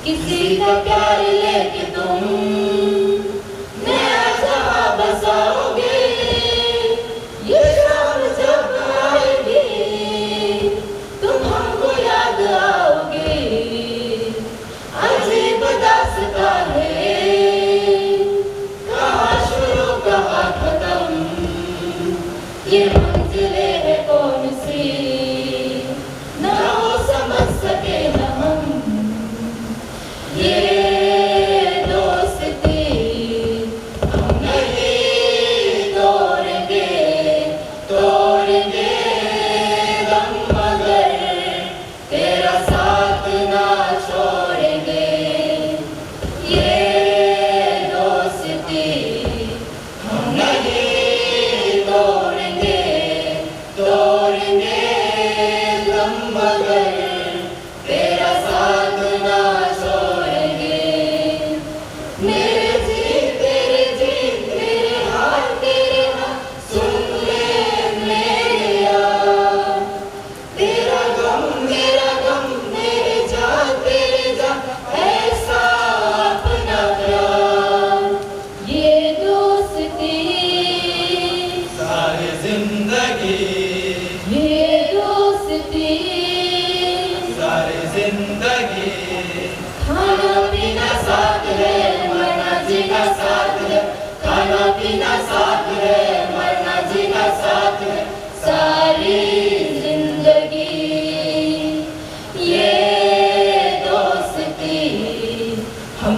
किसी का प्यार लेके तुम नया जहां बसाओगे। ये शाम जब आएगी तुम हमको याद आओगे। अजीब दास्तां है, कहाँ शुरू कहाँ खत्म, ये मंजिलें है कौन सी ना वो समझ सके न हम। ये दोस्ती हम नहीं तोड़ेंगे, तोड़ेंगे दम मगर तेरा साथ ना छोड़ेंगे। ये दोस्ती हम नहीं तोड़ेंगे, तोड़ेंगे दम मगर तेरा साथ ना छोड़ेंगे। मेरे जी मेरे हाथ सुन ले मेरे यार। तेरा गम मेरे जान तेरे जान ऐसा अपना प्यार। ये दोस्ती सारी जिंदगी, ये दोस्ती सारी जिंदगी, खाना पीना साथ है मरना जीना साथ है। खाना पीना साथ है मरना जीना साथ है। सारी जिंदगी ये दोस्ती हम